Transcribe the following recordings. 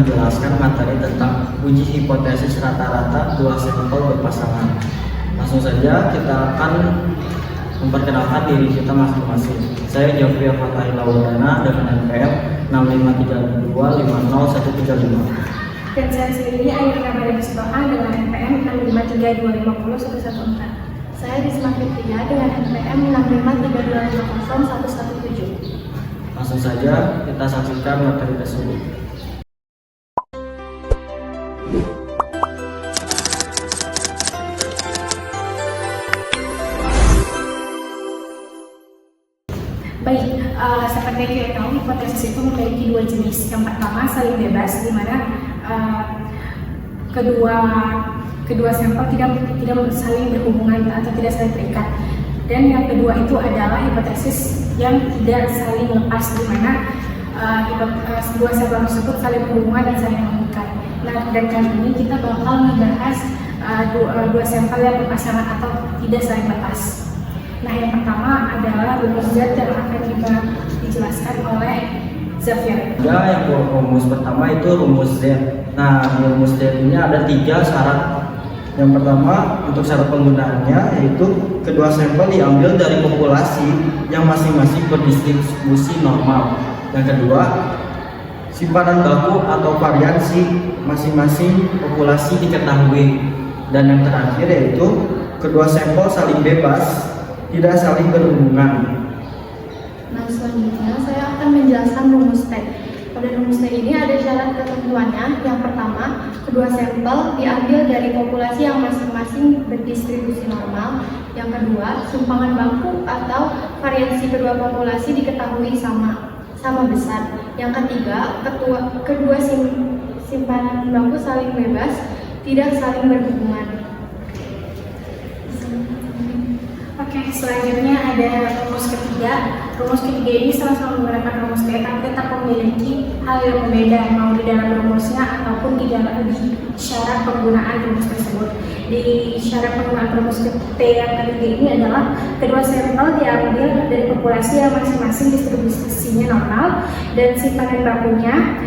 menjelaskan materi tentang uji hipotesis rata-rata dua sampel berpasangan. Langsung saja kita akan memperkenalkan diri kita masing-masing. Saya Jofri Fatahil Laudana dengan NPM 6532501135. Dan saya sendiri Ayurina Maria Bisbahang dengan NPM 6532501114. Saya Risma Fitria dengan NPM 6532501117. Langsung saja kita saksikan materi tersebut. Baik, seperti yang kita tahu, hipotesis itu memiliki dua jenis. Yang pertama saling bebas, di mana kedua sampel tidak saling berhubungan atau tidak saling terikat. Dan yang kedua itu adalah hipotesis yang tidak saling lepas, di mana dua sampel tersebut saling berhubungan dan saling mengikat. Nah, dan kali ini kita bakal membahas dua sampel yang berpasangan atau tidak saling lepas. Nah, yang pertama adalah rumus Z yang akan kita dijelaskan oleh Xavier. Ya, yang rumus pertama itu rumus Z. Nah, di rumus Z ini ada 3 syarat. Yang pertama, untuk syarat penggunaannya yaitu kedua sampel diambil dari populasi yang masing-masing berdistribusi normal. Yang kedua, simpanan baku atau variansi masing-masing populasi diketahui. Dan yang terakhir yaitu kedua sampel saling bebas, tidak saling berhubungan. Nah, selanjutnya saya akan menjelaskan rumus T. Pada rumus T ini ada syarat ketentuannya. Yang pertama, kedua sampel diambil dari populasi yang masing-masing berdistribusi normal. Yang kedua, sumpangan baku atau variansi kedua populasi diketahui sama besar. Yang ketiga, kedua simpanan baku saling bebas, tidak saling berhubungan. Oke, selanjutnya ada rumus ketiga. Rumus ketiga ini sama-sama menggunakan rumus T, tapi tetap memiliki hal yang berbeda, mau di dalam rumusnya ataupun di syarat penggunaan rumus tersebut. Di syarat penggunaan rumus T yang ketiga ini adalah kedua sampel diambil dari populasi yang masing-masing distribusinya normal dan simpanan bakunya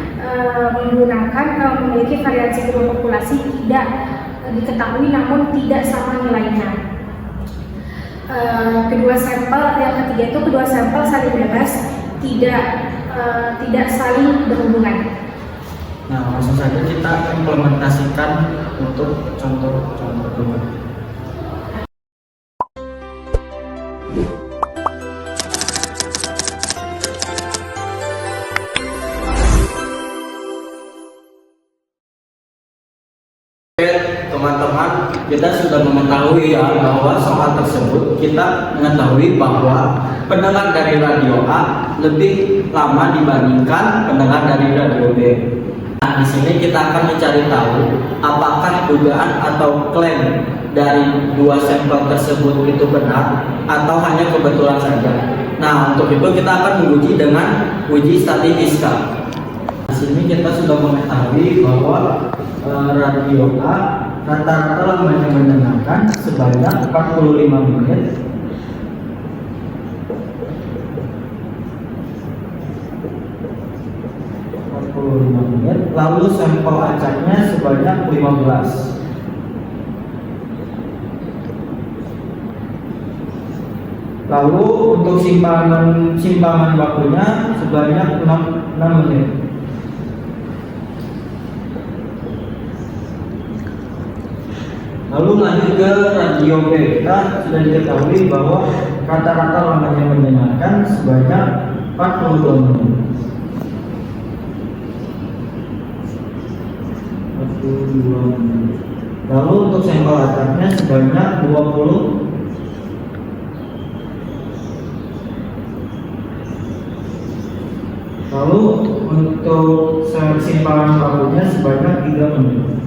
memiliki variasi kedua populasi tidak diketahui namun tidak sama nilainya. Kedua sampel yang ketiga itu kedua sampel saling bebas, tidak saling berhubungan. Nah, langsung saja kita implementasikan untuk contoh-contoh dulu. Teman-teman, kita sudah mengetahui ya bahwa soal tersebut kita mengetahui bahwa pendengar dari radio A lebih lama dibandingkan pendengar dari radio B. Nah, di sini kita akan mencari tahu apakah dugaan atau klaim dari dua sampel tersebut itu benar atau hanya kebetulan saja. Nah, untuk itu kita akan menguji dengan uji statistika. Di sini kita sudah mengetahui bahwa radio A rata-rata lamanya mendengarkan sebanyak 45 menit. Lalu sampel acaknya sebanyak 15. Lalu untuk simpangan bakunya sebanyak 6 menit. Lalu lanjut ke radio B. Kita sudah diketahui bahwa rata-rata lamanya mendengarkan sebanyak 42 menit. 42 menit. Lalu untuk sampel acaknya sebanyak 20. Lalu untuk simpanan bakunya sebanyak 3 menit.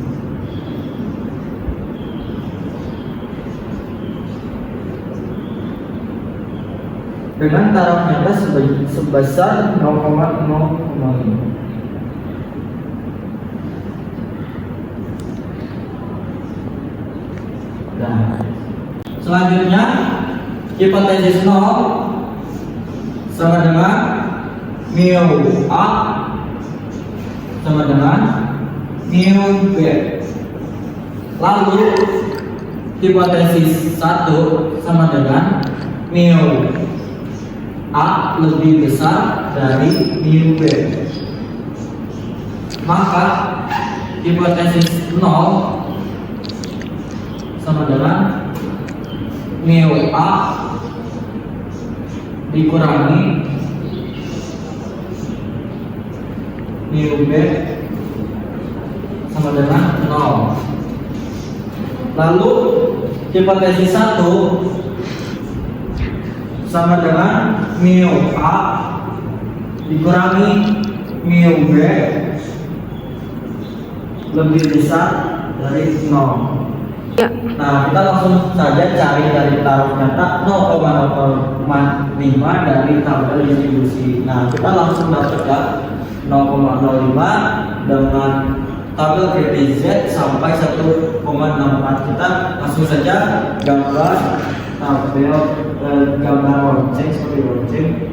Dengan taraf nyata sebesar 0,05. Nah, selanjutnya hipotesis 0 sama dengan mu A sama dengan mu B. Lalu hipotesis 1 sama dengan mu A lebih besar dari mu B. Maka hipotesis 0 sama dengan mu A dikurangi mu B sama dengan 0. Lalu hipotesis 1 sama dengan mu A dikurangi mu B lebih besar dari 0. Ya. Nah, kita langsung saja cari dari taruh nyata 0,05 dari tabel distribusi. Nah, kita langsung dapat ya 0,05 dengan tabel kredit Z sampai 1,64. Kita langsung saja gambar tabel gambar lonceng seperti lonceng.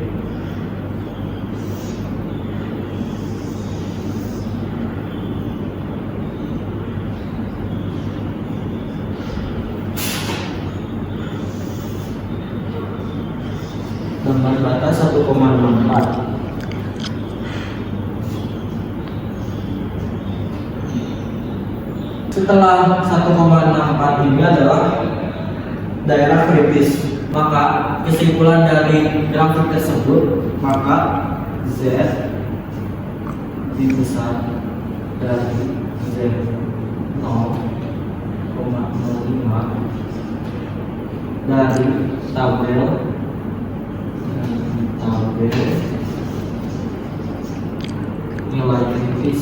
Dengan batas 1,64. Setelah 1,64 ini adalah daerah kritis, maka kesimpulan dari grafik tersebut, maka Z lebih besar dari Z 0,05 dari tabel nilai kritis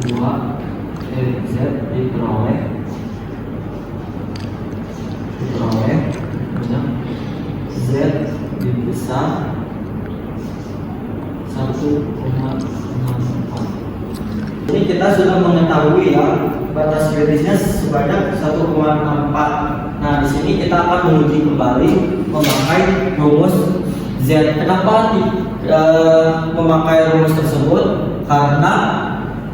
2 dari Z diperoleh Z lebih besar 1,64. Ini kita sudah mengetahui ya batas kritisnya sebanyak 1,64. Nah, di sini kita akan menguji kembali memakai rumus Z. Kenapa memakai rumus tersebut? Karena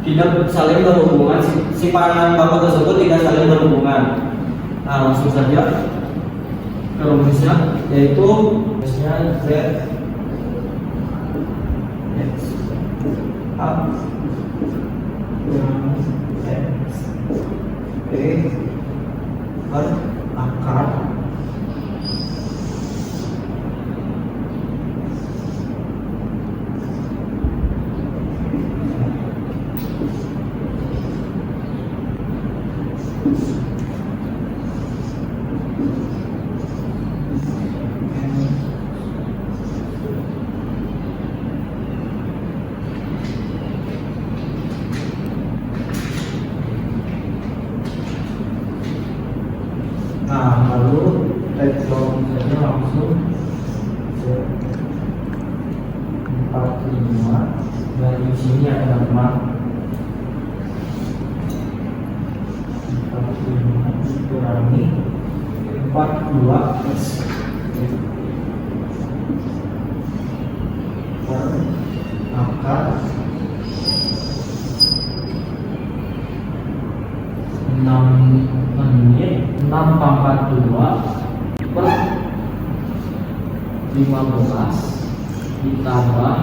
tidak saling berhubungan, simpanan baku tersebut tidak saling berhubungan. Nah, langsung saja ke rumusnya, yaitu rumusnya Z X A X B per akar Nah, lalu kita saja langsung 45 dan di sini ada 4 45 dikurangi 42 per akar 6,42 per 15 ditambah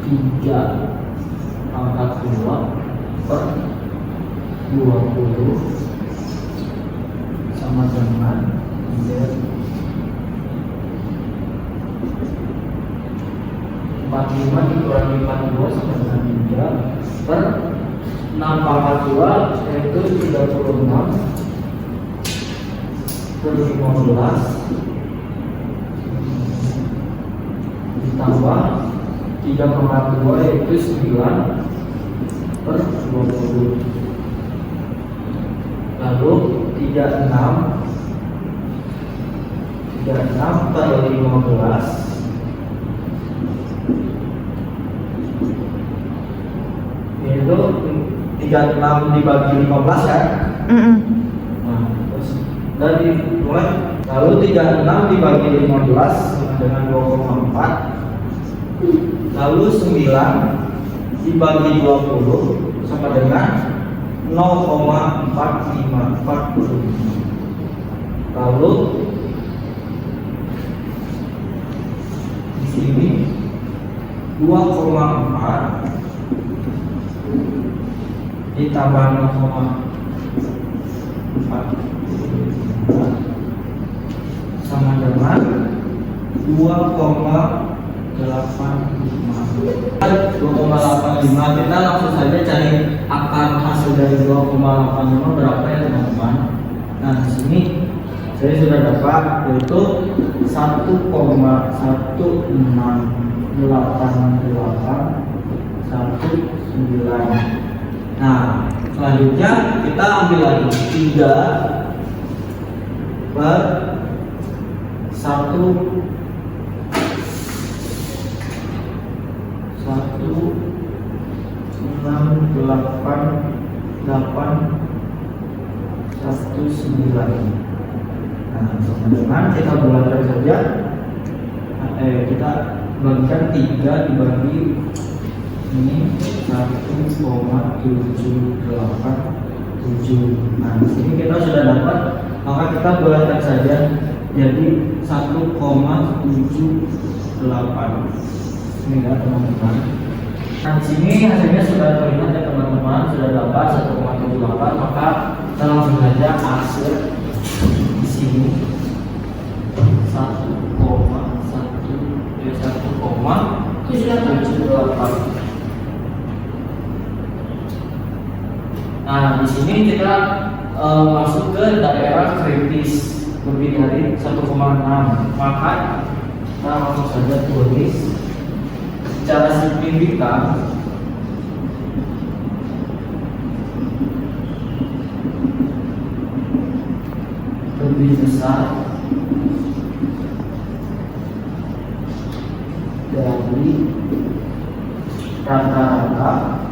3,42 per 20 sama dengan Z 45 dikurangi 42 sama dengan 3 per 6,42 yaitu 36 per 15 ditambah 3,2 yaitu 9 per 20. Lalu 36 per 15 yaitu 36 dibagi 15 ya. Nah, terus dari mulai lalu 36 dibagi 15 sama dengan 2,4 Lalu 9 dibagi 20 sama dengan 0,4540. Lalu di sini 2,4 ditambah 0,4 sama dengan 2,85. Kita langsung saja cari akar hasil dari 2,85 berapa ya teman-teman. Nah di sini saya sudah dapat yaitu 1,168819. Nah selanjutnya kita ambil lagi 3 per 1,168819. Nah, dengan kita bulatkan saja. Kita bagikan 3 dibagi ini 1,7876. Nah, di sini kita sudah dapat, maka kita bulatkan saja jadi 1,78. Ini ya teman-teman. Nah, di sini hasilnya sudah terlihat ya teman-teman, sudah dapat 1,78, maka kita langsung saja hasil di sini 1,78. Nah, di sini kita masuk ke daerah kritis lebih dari 1,6, maka kita langsung saja tulis secara signifikan lebih besar dari rata-rata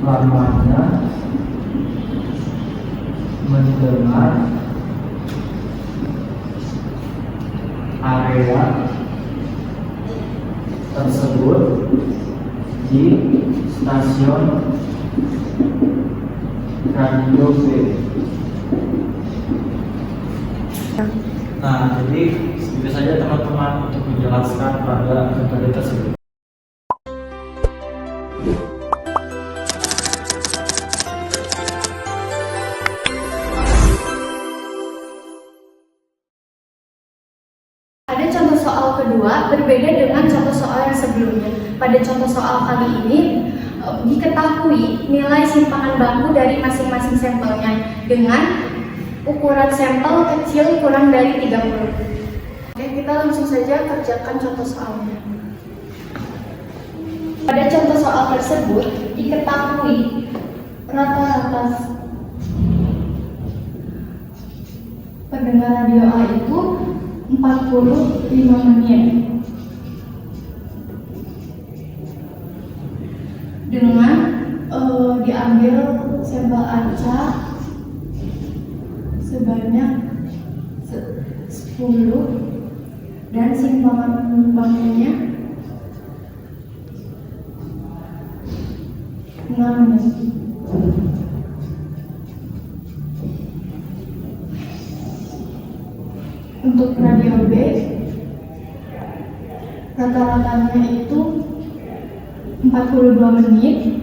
lamanya mendengar area tersebut di stasiun radio B. Nah, jadi itu saja teman-teman untuk menjelaskan pada metode tersebut. Pada contoh soal kedua berbeda dengan contoh soal yang sebelumnya. Pada contoh soal kali ini diketahui nilai simpangan baku dari masing-masing sampelnya dengan ukuran sampel kecil kurang dari 30. Oke, kita langsung saja kerjakan contoh soalnya. Pada contoh soal tersebut diketahui rata-rata pendengar radio A itu 45 menit dengan diambil sampel acak sebanyak 10 dan simpangan bakunya 6 menit. Untuk radio B rata-ratanya itu 42 menit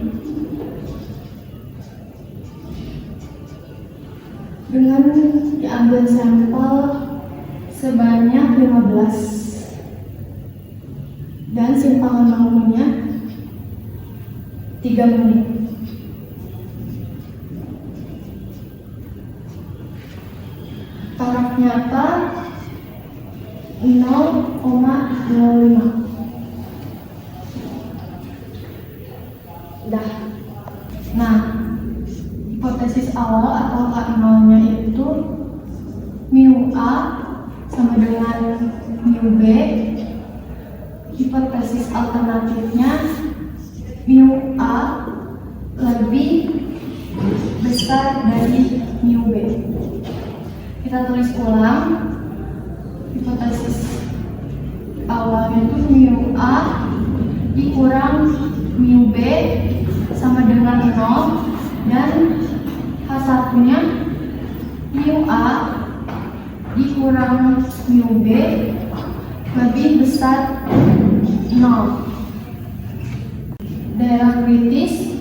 dengan diambil sampel sebanyak 15 dan simpangan bakunya 3 menit. Taraf nyata 0,05. Dah. Nah, hipotesis awal atau K0-nya itu mu A sama dengan mu B. Hipotesis alternatifnya mu A lebih besar dari mu B. Kita tulis ulang. hipotesis awalnya itu mu A dikurang mu B sama dengan 0, dan H1 nya mu A dikurang mu B lebih besar 0. Daerah kritis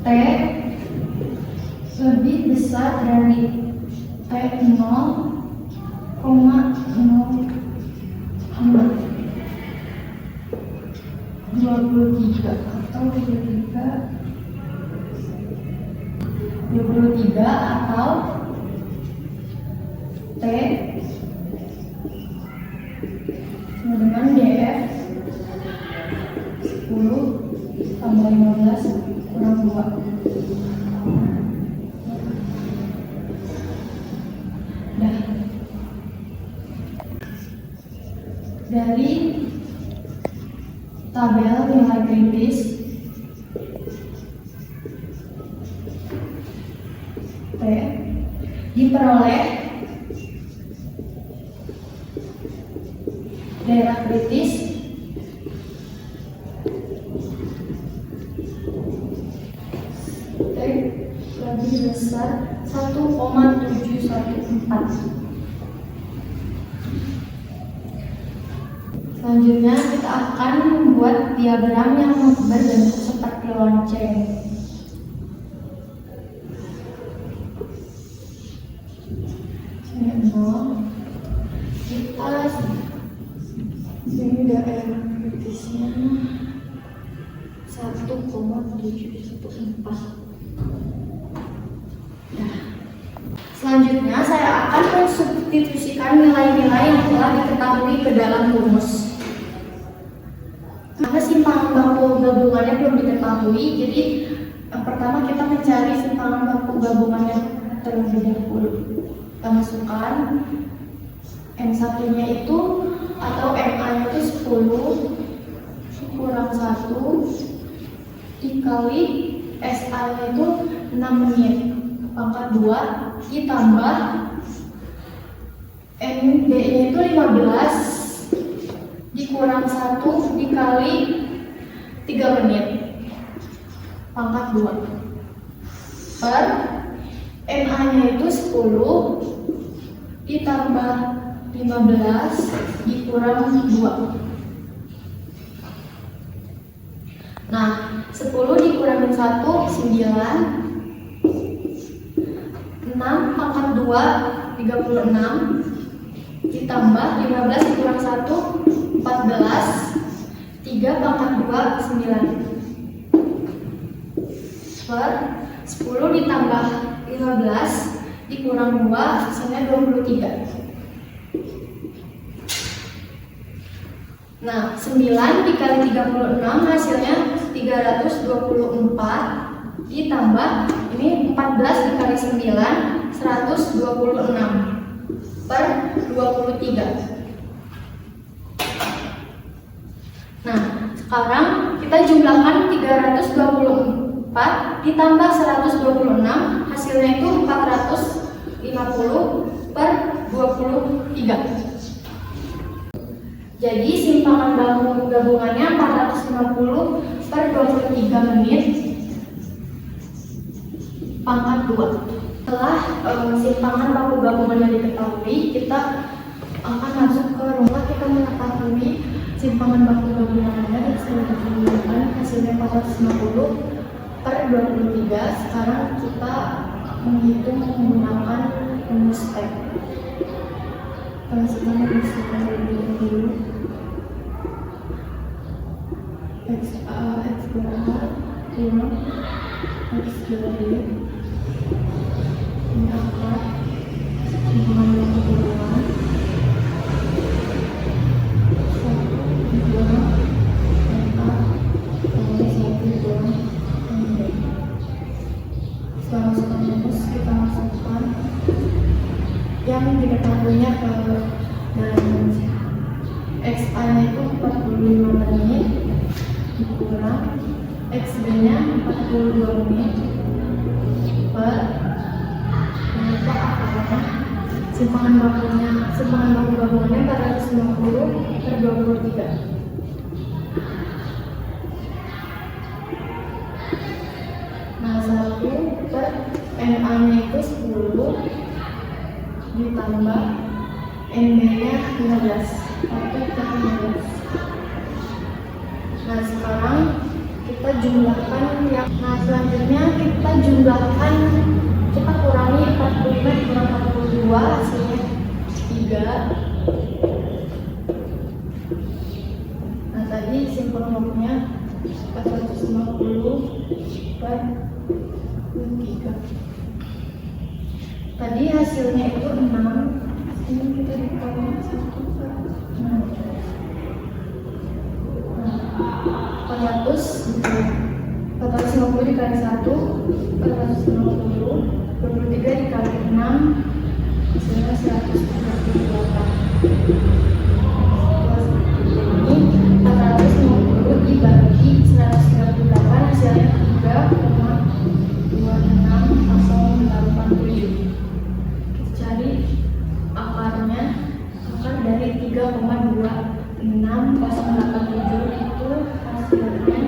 T lebih besar dari T 0,023 atau 23 atau T sama dengan DF 10 tambah 15 kurang 2. Nah, dari tabel nilai kritis T diperoleh daerah kritis T lebih besar 1,714. Selanjutnya kita akan membuat diagram yang berbentuk seperti lonceng. Kita ini daerah kritisnya 1,714. Selanjutnya saya akan mensubstitusikan nilai-nilai yang telah diketahui ke dalam rumus. Karena simpangan baku gabungannya belum diketahui, jadi pertama kita mencari simpangan baku gabungannya terlebih dahulu. Kita masukkan M1-nya itu atau MA-nya itu 10 kurang 1 dikali SA-nya itu 6 menit pangkat 2 ditambah MB-nya itu 15 dikurang 1 dikali 3 menit pangkat 2 per MA-nya itu 10 ditambah 15 dikurang 2. Nah, 10 dikurangin 1 9, 6 pangkat 2 36 ditambah 15 dikurang 1 14, 3 pangkat 2 9 per 10 ditambah 15 dikurang 2 hasilnya 23. Nah, 9 dikali 36 hasilnya 324 ditambah ini 14 dikali 9 126 per 23. Nah, sekarang kita jumlahkan 324 ditambah 126 hasilnya itu 450 per 23. Jadi simpangan baku gabungannya 450 per 23 menit pangkat 2. Setelah simpangan baku gabungannya diketahui, kita akan masuk ke rumah, kita mengetahui simpangan baku gabungannya dan selanjutnya hasilnya 450 per 23. Sekarang kita menghitung menggunakan rumus T. Sekarang rumusnya dulu. X berapa? 5 X dari ini apa? Simpangan baku gabungan 1, 2, 4, 1, 2, 3. Setelah masukkan rumus, kita masukkan yang diketahuinya ke dalam rumus. XA-nya itu 45 menit dikurang XB-nya 42 menit per ditambah akarnya. Simpangan baku gabungannya 450/23. Nah, 1/NA-nya itu 10 ditambah NB-nya 15. 1/15. Nah, sekarang kita jumlahkan yang selanjutnya kita jumlahkan, kita kurangi 45 dikurang 42 hasilnya 3. Nah, tadi simpulan bakunya 450/3. Tadi hasilnya itu 6. Ini kita dikali 1 per 6. 450 dikali 1, 450, 23 dikali 6, hasilnya 138. Ini 450 dibagi 138 hasilnya 3,26087. Kita cari akarnya. Akar dari 3,26087 itu hasilnya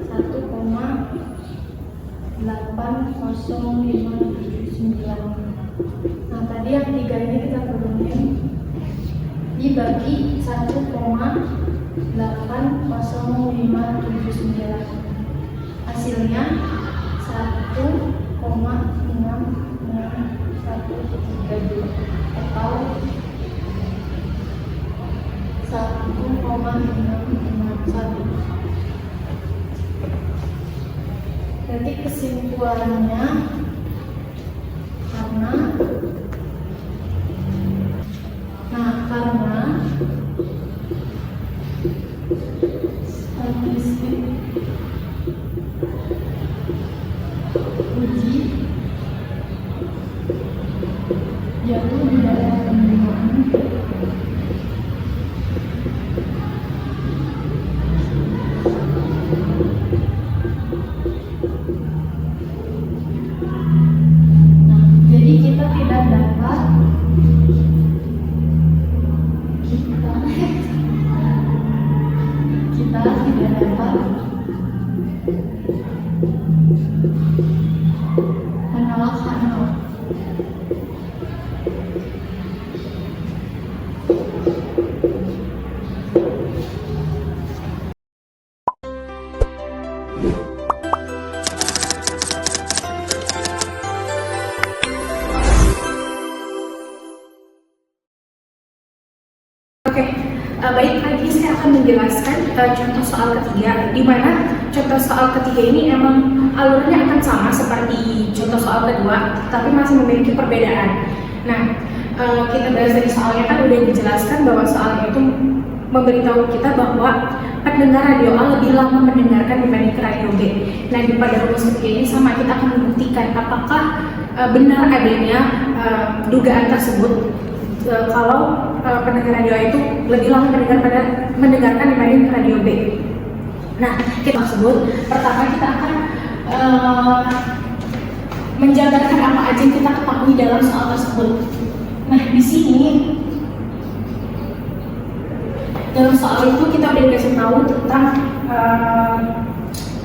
1,80579. Nah, tadi yang 3 ini kita turunin dibagi 1,80579. Hasilnya 1,66132 atau 1,661. Jadi kesimpulannya, karena statistik uji jatuh di dalam penerimaan menolak H0. Baik, kali ini saya akan menjelaskan contoh soal ketiga, di mana contoh soal ketiga ini emang alurnya akan sama seperti contoh soal kedua, tapi masih memiliki perbedaan. Nah, kita bahas dari soalnya kan udah dijelaskan bahwa soalnya itu memberitahu kita bahwa pendengar radio A lebih lama mendengarkan dibanding radio B. Nah, di pada rumus ketiga ini sama, kita akan membuktikan apakah benar adanya dugaan tersebut. Kalau pendengar radio A itu lebih lama mendengarkan dibanding radio B. Nah, kita sebut pertama kita akan menjabarkan apa aja yang kita ketahui dalam soal tersebut. Nah, di sini dalam soal itu kita udah dikasih tahu tentang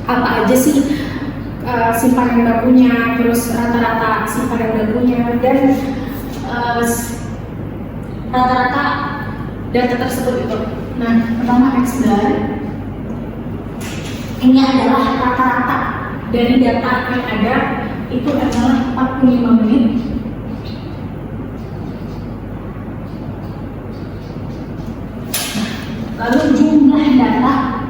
apa aja sih simpanan bakunya, terus rata-rata simpanan bakunya, dan rata-rata data tersebut itu. Nah, pertama X bar ini adalah rata-rata dari data yang ada, itu adalah 45 menit. Lalu jumlah data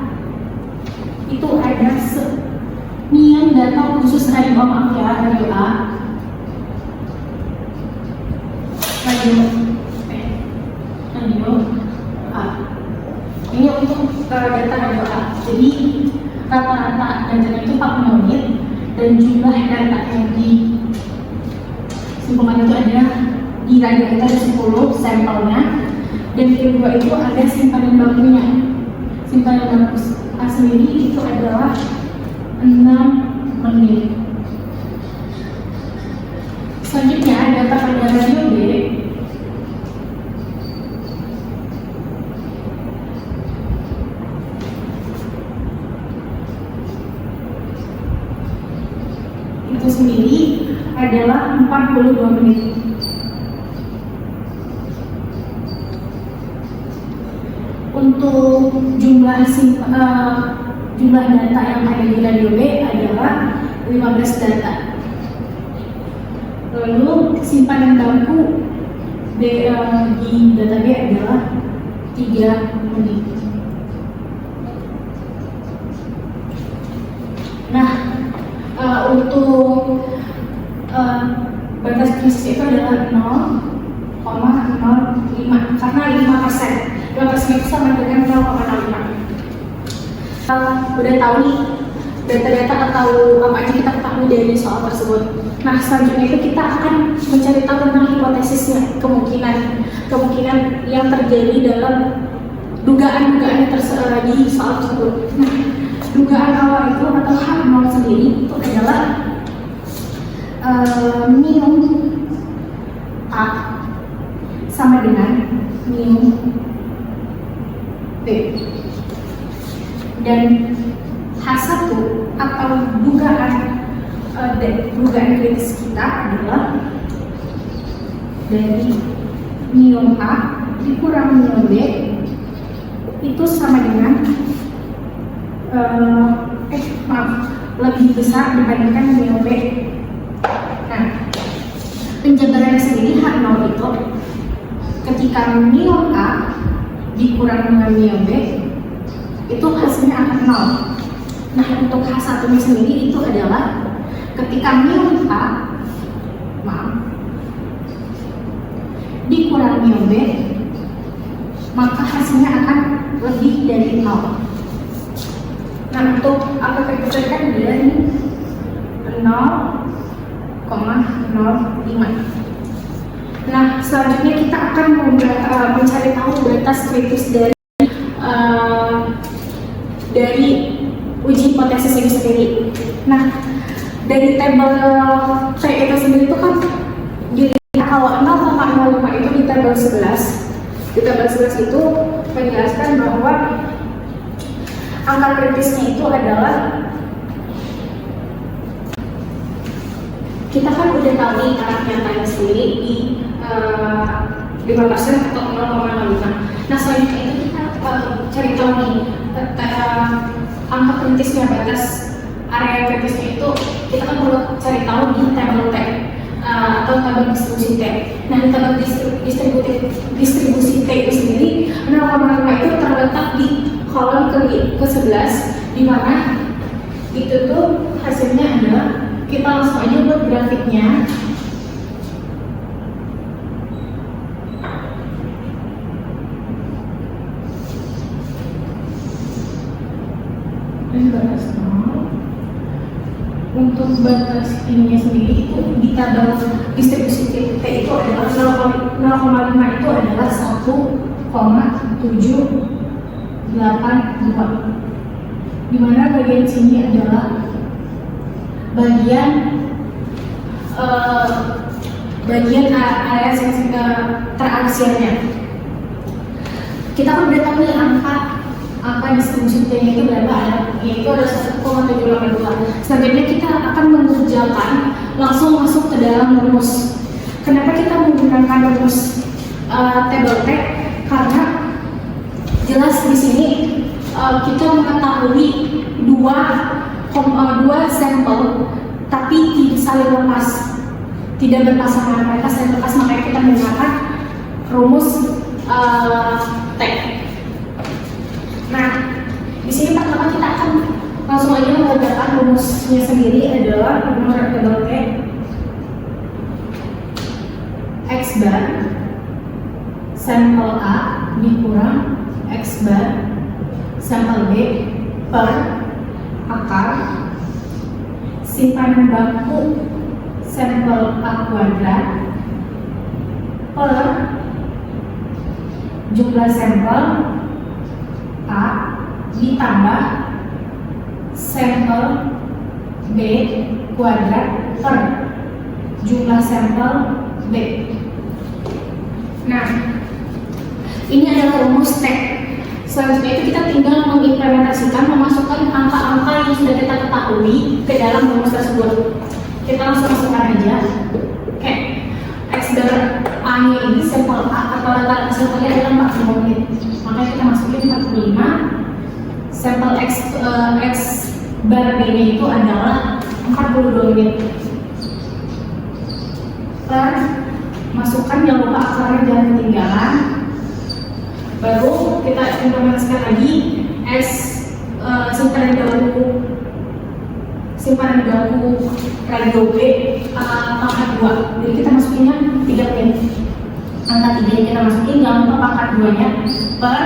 itu ada sekian data khusus radio A, radio A, radio A. Ini untuk data radio A. Jadi rata-rata datanya itu 40 menit, dan jumlah data yang disimpulkan itu ada di radio kita ada 10 sampelnya, dan kedua itu ada simpanan bakunya. Simpanan baku A sendiri itu adalah 6 menit. Selanjutnya data pada radio B itu sendiri adalah 42 menit. Untuk jumlah data yang ada di radio B adalah 15 data. Lalu simpanan bangku di data B adalah 3 menit. Nah, untuk batas krisis itu adalah 0,05 karena 5%. 5% itu sama dengan 0,05. Udah tahu nih data-data atau apa aja kita ketahui dari soal tersebut. Nah, selanjutnya itu kita akan mencari tahu tentang hipotesisnya, kemungkinan yang terjadi dalam dugaan-dugaan di soal tersebut. Nah, dugaan awal itu atau H0 sendiri itu adalah mu A sama dengan mu B, dan H1 atau dugaan kritis kita adalah dari mu A dikurang mu B itu sama dengan lebih besar dibandingkan mu B. Nah, penjabaran sendiri H0 itu ketika mu A dikurang dengan mu B itu hasilnya akan 0. Nah, untuk H1 nya sendiri itu adalah ketika mu A dikurang mu B maka hasilnya akan lebih dari 0. Nah, untuk apakah diberikan dari 0,05. Nah, selanjutnya kita akan mencari tahu batas kritis dari uji hipotesis ini sendiri. Nah, dari tabel T itu sendiri itu kan dilihat kalau 0,05 itu di tabel 11. Di tabel 11 itu menjelaskan bahwa angka kritisnya itu adalah, kita kan udah tahu nih arah nyatanya sendiri di 5% atau 0,05. Nah, selanjutnya itu kita cari tahu nih angka kritisnya, batas area kritisnya itu kita kan perlu cari tahu di tabel T atau tabel distribusi T. Nah, di tabel distribusi T itu sendiri 0,5 itu terletak di kolom ke-11 di mana itu tuh hasilnya adalah, kita langsung aja buat grafiknya. Dan batas 0. Untuk batas ininya sendiri itu di tabel distribusi T itu adalah 0,5 itu adalah 1,782, di mana bagian sini adalah bagian area teraksialnya. Kita kan udah tahu nih angka distribusi T-nya itu berapa, yaitu ada 1,782. Selanjutnya kita akan mengerjakan langsung masuk ke dalam rumus. Kenapa kita menggunakan rumus tabel T? Karena jelas di sini kita mengetahui dua sampel tapi tidak saling lepas, tidak berpasangan, mereka saling lepas, makanya kita menggunakan rumus T. Nah, di sini pertama kita akan langsung aja mengerjakan rumusnya sendiri adalah rumus tabel T X bar sampel A dikurang X bar sampel B per akar simpanan bangku sampel A kuadrat per jumlah sampel A ditambah sampel B kuadrat per jumlah sampel B. Nah, ini adalah rumus T. Selanjutnya itu kita tinggal mengimplementasikan, memasukkan angka-angka yang sudah kita ketahui ke dalam rumus tersebut. Kita langsung masukkan aja. Oke, X bar A-nya ini sampel A atau rata-rata sampelnya adalah 40 unit. Makanya kita masukin 45. Sampel X bar B-nya itu adalah 42 unit. Masukkan, jangan lupa akarnya jangan ketinggalan. Baru kita implementasikan lagi simpanan baku radio B pangkat 2. Jadi kita masukinnya 3 unit. Angka 3 yang kita masukin, jangan lupa pangkat 2 nya per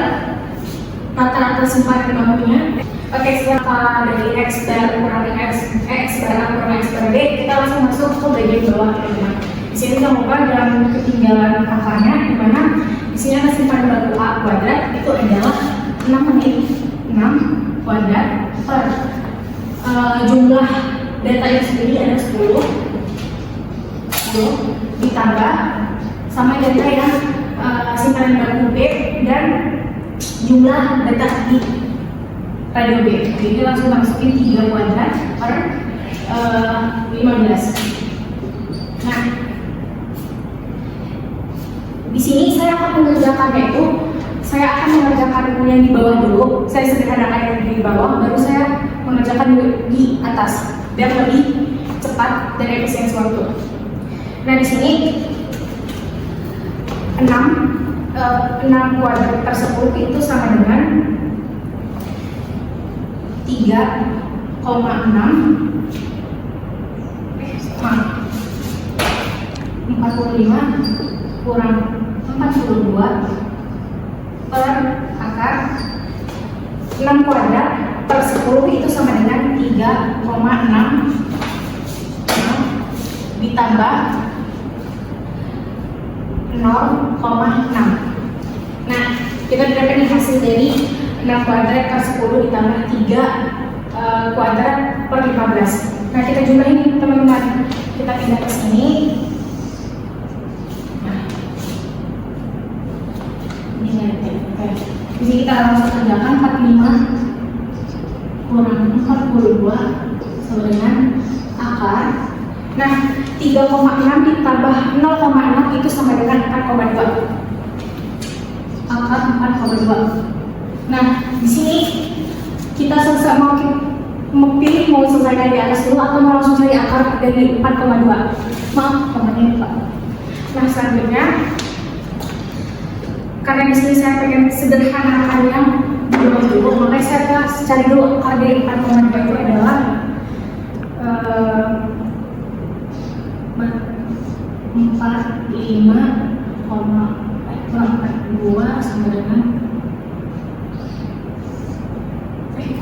rata-rata simpanan bakunya. Oke, setelah dari X bar kurang X bar A kurang X bar B, kita langsung masuk ke bagian bawah teman-teman. Di sini jangan lupa jangan ketinggalan angkanya, di mana di sini ada simpanan baku A kuadrat itu adalah 6 unit. 6 kuadrat per jumlah data yang sendiri ada 10 ditambah sama data yang simpanan baku B dan jumlah data di radio B. Jadi langsung masukin 3 kuadrat per 15. Nah, di sini saya akan mengerjakannya itu, saya akan mengerjakan yang di bawah dulu. Saya sederhanakan yang di bawah, baru saya mengerjakan di atas biar lebih cepat dan efisiensi waktu. Nah, di sini 6 kuadrat per 10 itu sama dengan 45 kurang 42 per akar 6 kuadrat per 10 itu sama dengan 3,6 ditambah 0,6. Nah, kita dapatkan hasil dari 6 kuadrat per 10 ditambah 3 kuadrat per 15. Nah, kita jumlahin teman-teman. Kita pindah ke sini. Nah, ini nanti. Oke. Di sini kita langsung kerjakan 45 kurang 42 sama dengan akar. Nah, 3,6 ditambah 0,6 itu sama dengan 4,2. Akar 4,2. Nah, di sini kita selesai mau pilih mau selesaikan di atas dulu atau mau langsung cari akar dari 4,2. Maaf, temannya Pak. Nah, selanjutnya karena di sini saya pengen sederhanakan yang dulu, makanya saya cari dulu akar dari 4,2 itu adalah 45,42 sama dengan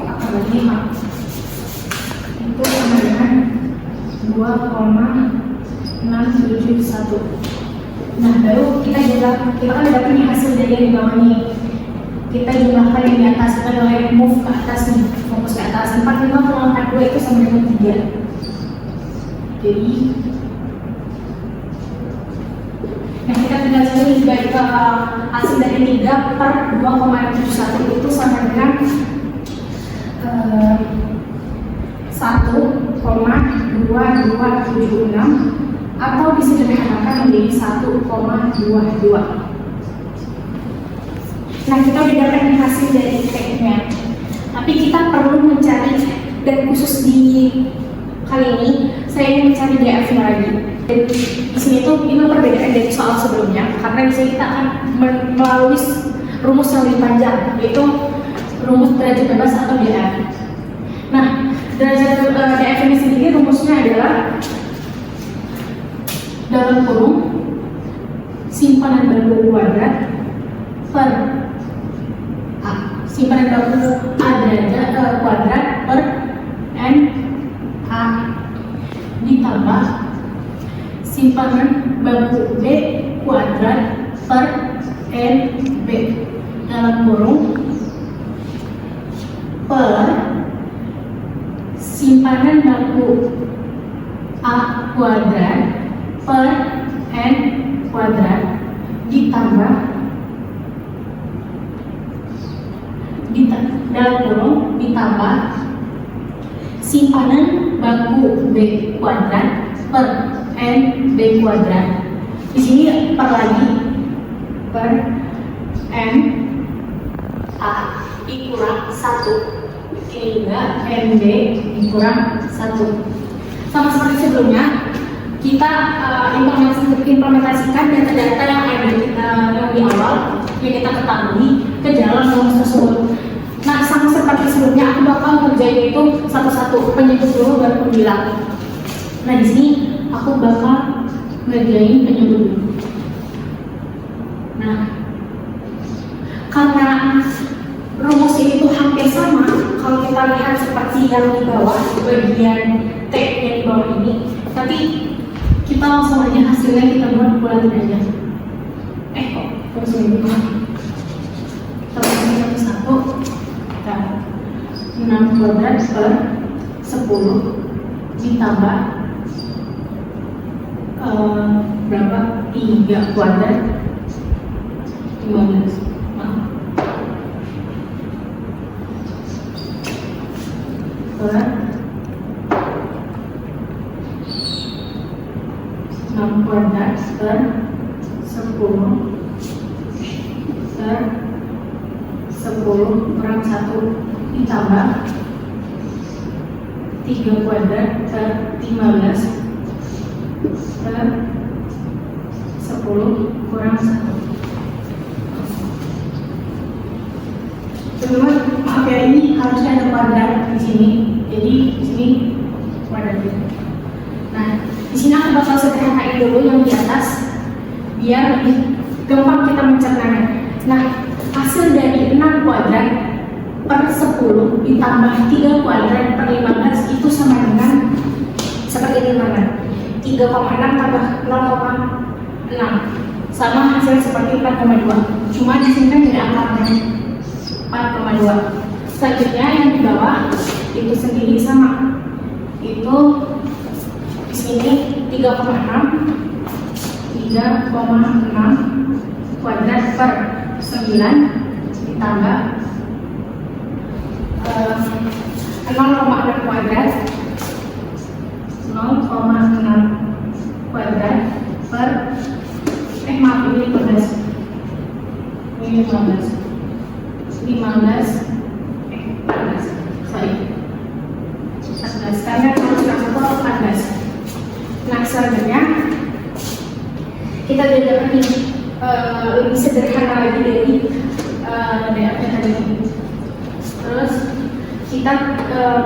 akar dari 5 itu sama dengan 2,671. Nah, baru kita kan udah punya hasil dari yang di bawah nih. Kita jumlahkan yang di atas, kita mulai move ke atas nih, fokus ke atas. 45,42 itu sama dengan 3. Jadi nah, kita tinggal cari dari hasil dari 3 per 2,71 itu sama dengan 1,2276 atau disederhanakan menjadi 1,22. Nah, kita udah dapat hasil dari T-nya, tapi kita perlu mencari, dan khusus di kali ini saya ingin mencari DF-nya lagi. Dan di sini tuh ini perbedaan dari soal sebelumnya, karena di sini kita akan melalui rumus yang lebih panjang, yaitu rumus derajat bebas atau DF. Nah, derajat DF ini sendiri rumusnya adalah dalam kurung simpanan baku kuadrat per A, simpanan baku A derajat kuadrat per N A ditambah simpanan baku B kuadrat per N B dalam kurung per simpanan baku A kuadrat per N kuadrat ditambah dalam kurung ditambah simpanan baku B kuadrat per N B kuadrat. Di sini per lagi per N A dikurang 1 hingga NB dikurang 1. Sama seperti sebelumnya, kita implementasikan data-data yang ada yang di awal yang kita ketahui ke dalam rumus tersebut. Nah, sama seperti sebelumnya, aku bakal ngerjain itu satu-satu, penyebut dulu baru pembilang. Nah, di sini aku bakal ngerjain penyebut dulu. Nah, karena rumus ini tuh hampir sama, kalau kita lihat seperti yang di bawah, bagian T yang di bawah ini, tapi kita langsung aja hasilnya kita buat bulatin aja. Kok terus ini terus ini satu, 6 kuadrat per 10 ditambah berapa? 3 kuadrat 15. Per 6 kuadrat per 10 kurang 1 ditambah 3 kuadrat per 15 per 10 kurang 1. Teman-teman, maaf ya, ini harusnya ada kuadrat di sini. Jadi di sini kuadrat. Nah, di sini aku bakal sederhanain dulu yang di atas biar lebih gampang kita mencernanya. Nah, hasil dari 6 kuadrat per 10 ditambah 3 kuadrat per 15 itu sama dengan seperti ini teman-teman. 3,6 tambah 0,6 sama hasil seperti 4,2. Cuma di sini kan tidak angkanya 4,2. Selanjutnya yang di bawah itu sendiri sama. Itu di sini 3,6 kuadrat per 9 ditambah 0,6 kuadrat 0,6 kuadrat per maaf ini 15 sorry 14 karena kalau sudah 14. Nah, selanjutnya kita udah dapat ini lebih sederhana lagi dari DAP tadi. Terus kita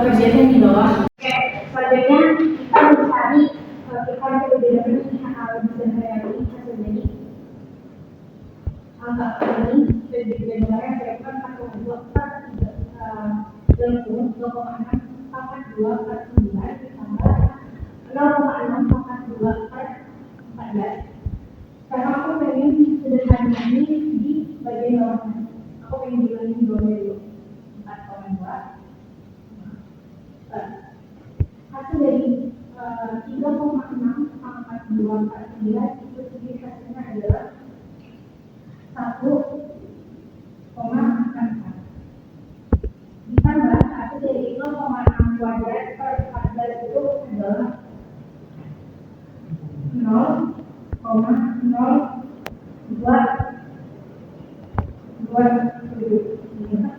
kerjain di bawah. Oke, selanjutnya kita mencari kita udah dapat ini lebih sederhana lagi hasil dari angka ini dan digambarkan berapa 4,2 per 3 dalam kurung 2,6 pangkat 2 per 9 ditambah 0,6 pangkat 2 per 14. Karena aku pengen sederhana ini di bagian bawahnya. Aku pengen bilangin bawahnya dulu 4,2. Hasil dari 3,6 pangkat 2 per 9 itu sendiri hasilnya adalah 1,4 ditambah hasil dari 0,6 kuadrat per 14 itu adalah 0,027.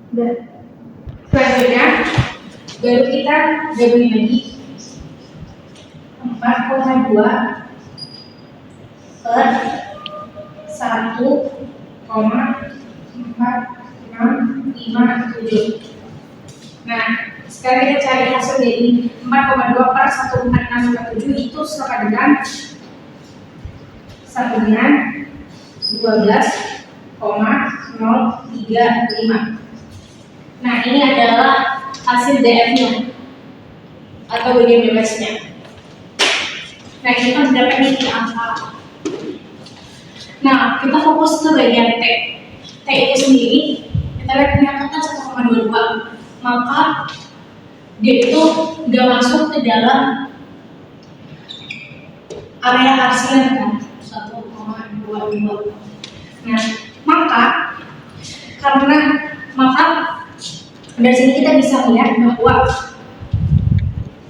Dan selanjutnya baru kita gabungin lagi 4,2 per 1,4657. Nah, sekarang kita cari hasil dari 4,2 per 1,4657 itu sama dengan 12,035. Nah, ini adalah hasil DF-nya atau bagian bebasnya. Nah, kita dapat ini angka. Nah, kita fokus ke bagian T. T itu sendiri kita lihat menyatakan 1,22. Maka dia itu nggak masuk ke dalam area arsian kan 1,22. Nah, maka dari sini kita bisa melihat bahwa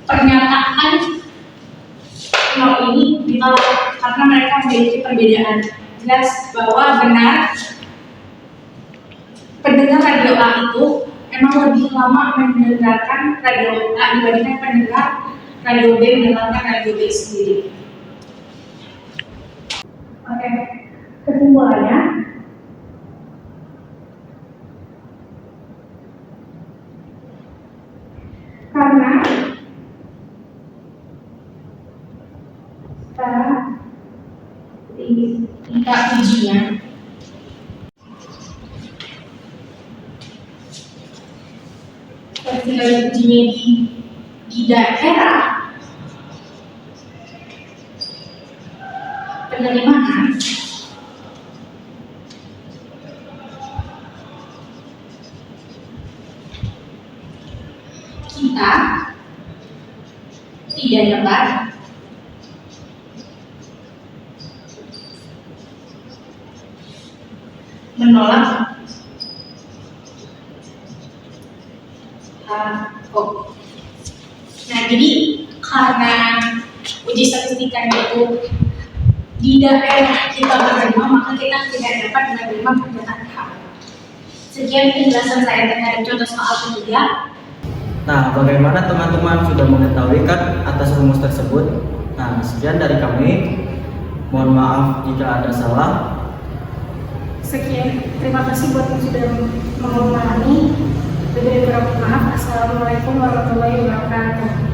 pernyataan nol ini ditolak karena mereka memiliki perbedaan. Jelas bahwa benar pendengar radio A itu emang lebih lama mendengarkan radio A dibandingkan pendengar radio B mendengarkan radio B sendiri. Oke, kesimpulannya karena sekarang kita ujinya ketika ujinya di daerah penerimaan kita tidak dapat menolak HO. Nah, jadi karena uji statistikanya itu di daerah kita menerima, maka kita tidak dapat menerima pernyataan HO. Sekian penjelasan saya terhadap contoh soal ketiga. Nah, bagaimana teman-teman sudah mengetahui kan atas rumus tersebut? Nah, sekian dari kami. Mohon maaf jika ada salah. Sekian, terima kasih buat yang sudah memahami. Maaf. Assalamualaikum warahmatullahi wabarakatuh.